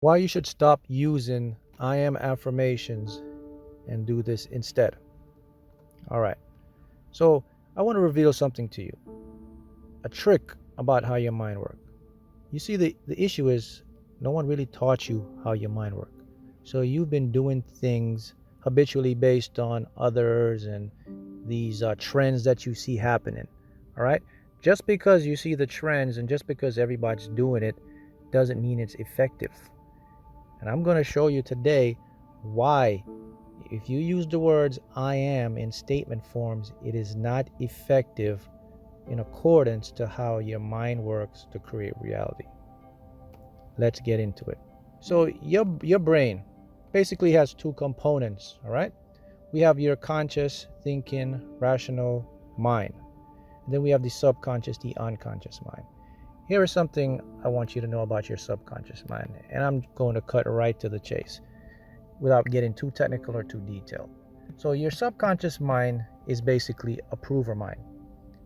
Why you should stop using I am affirmations and do this instead. All right. So I want to reveal something to you, a trick about how your mind works. You see, the issue is no one really taught you how your mind works. So you've been doing things habitually based on others and these trends that you see happening. All right. Just because you see the trends and just because everybody's doing it doesn't mean it's effective. And I'm going to show you today why, if you use the words I am in statement forms, it is not effective in accordance to how your mind works to create reality. Let's get into it. So your brain basically has two components, all right? We have your conscious thinking, rational mind. And then we have the subconscious, the unconscious mind. Here is something I want you to know about your subconscious mind, and I'm going to cut right to the chase without getting too technical or too detailed. So your subconscious mind is basically a prover mind.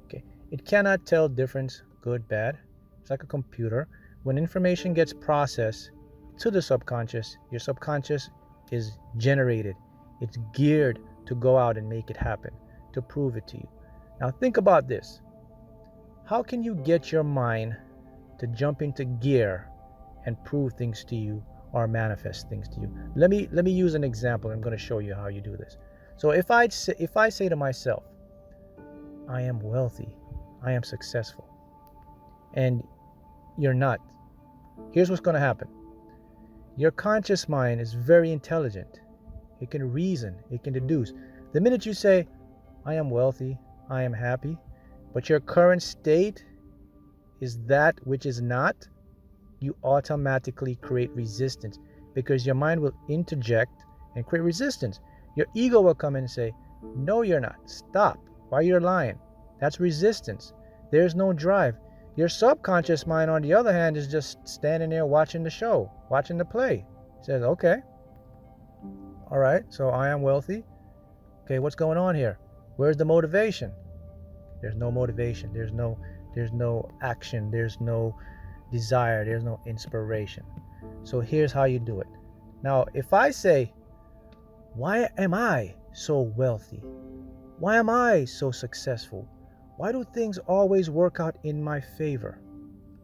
Okay, it cannot tell difference, good, bad. It's like a computer. When information gets processed to the subconscious, your subconscious is generated. It's geared to go out and make it happen, to prove it to you. Now think about this. How can you get your mind to jump into gear and prove things to you or manifest things to you? Let me use an example. I'm going to show you how you do this. So if I say to myself, I am wealthy, I am successful, and you're not, here's what's going to happen. Your conscious mind is very intelligent. It can reason, it can deduce. The minute you say, I am wealthy, I am happy, but your current state is that which is not, you automatically create resistance because your mind will interject and create resistance. Your ego will come in and say, no, you're not. Stop. Why you're lying? That's resistance. There's no drive. Your subconscious mind, on the other hand, is just standing there watching the show, watching the play. It says, okay, all right, so I am wealthy. Okay, what's going on here? Where's the motivation? There's no motivation. There's no action. There's no desire. There's no inspiration. So here's how you do it. Now, if I say, why am I so wealthy? Why am I so successful? Why do things always work out in my favor?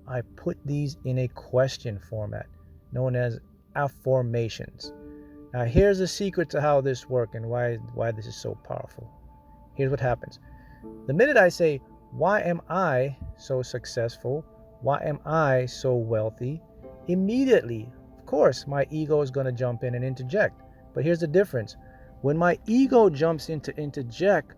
I put these in a question format known as affirmations. Now, here's the secret to how this works and why this is so powerful. Here's what happens. The minute I say, why am I so successful? Why am I so wealthy? Immediately, of course, my ego is going to jump in and interject. But here's the difference. When my ego jumps in to interject,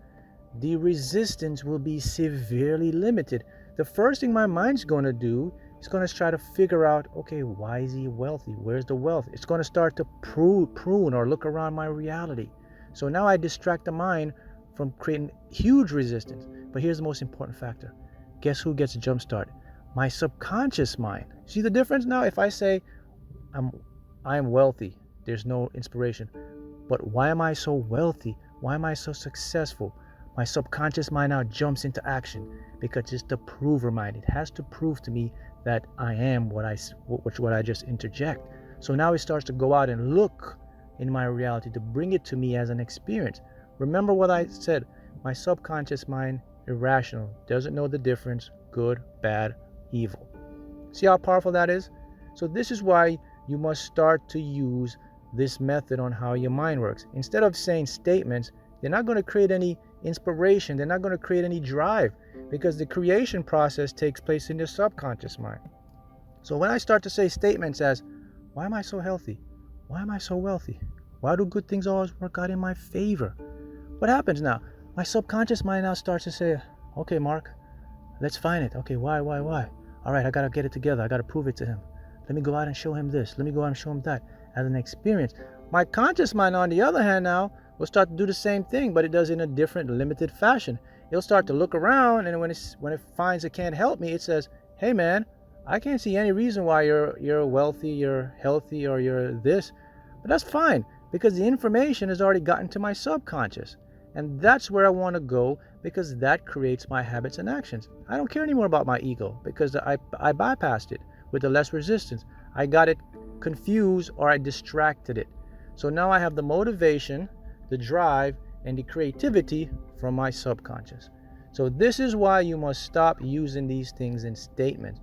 the resistance will be severely limited. The first thing my mind's going to do is going to try to figure out, okay, why is he wealthy? Where's the wealth? It's going to start to prune or look around my reality. So now I distract the mind from creating huge resistance. But here's the most important factor. Guess who gets a jump start? My subconscious mind. See the difference now? If I say I'm wealthy, there's no inspiration. But why am I so wealthy? Why am I so successful? My subconscious mind now jumps into action because it's the prover mind. It has to prove to me that I am what I just interject. So now it starts to go out and look in my reality to bring it to me as an experience. Remember what I said. My subconscious mind, irrational, doesn't know the difference, good, bad, evil. See how powerful that is? So this is why you must start to use this method on how your mind works. Instead of saying statements, they're not going to create any inspiration. They're not going to create any drive because the creation process takes place in your subconscious mind. So when I start to say statements as, why am I so healthy? Why am I so wealthy? Why do good things always work out in my favor? What happens now? My subconscious mind now starts to say, okay, Mark, let's find it. Okay, why? All right, I got to get it together. I got to prove it to him. Let me go out and show him this. Let me go out and show him that as an experience. My conscious mind, on the other hand, now will start to do the same thing, but it does it in a different, limited fashion. It'll start to look around, and when it finds it can't help me, it says, hey, man, I can't see any reason why you're wealthy, you're healthy, or you're this. But that's fine, because the information has already gotten to my subconscious. And that's where I want to go, because that creates my habits and actions. I don't care anymore about my ego, because I bypassed it with the less resistance. I got it confused or I distracted it. So now I have the motivation, the drive, and the creativity from my subconscious. So this is why you must stop using these things in statements.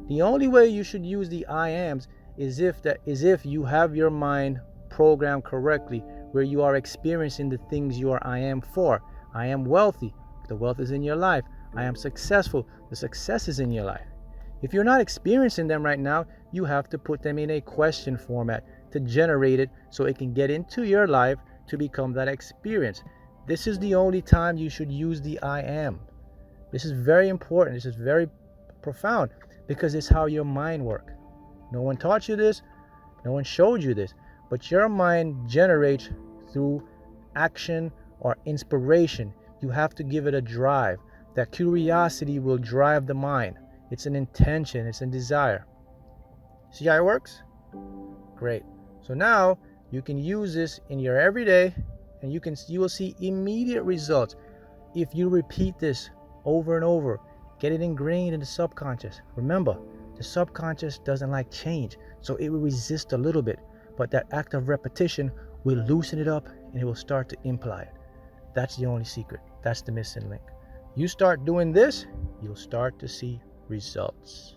The only way you should use the I ams is if you have your mind programmed correctly, where you are experiencing the things you are I am for. I am wealthy. The wealth is in your life. I am successful. The success is in your life. If you're not experiencing them right now, you have to put them in a question format to generate it so it can get into your life to become that experience. This is the only time you should use the I am. This is very important. This is very profound because it's how your mind works. No one taught you this. No one showed you this. But your mind generates through action or inspiration. You have to give it a drive. That curiosity will drive the mind. It's an intention. It's a desire. See how it works? Great. So now you can use this in your everyday, and you will see immediate results if you repeat this over and over. Get it ingrained in the subconscious. Remember, the subconscious doesn't like change, so it will resist a little bit, but that act of repetition will loosen it up and it will start to imply it. That's the only secret. That's the missing link. You start doing this, you'll start to see results.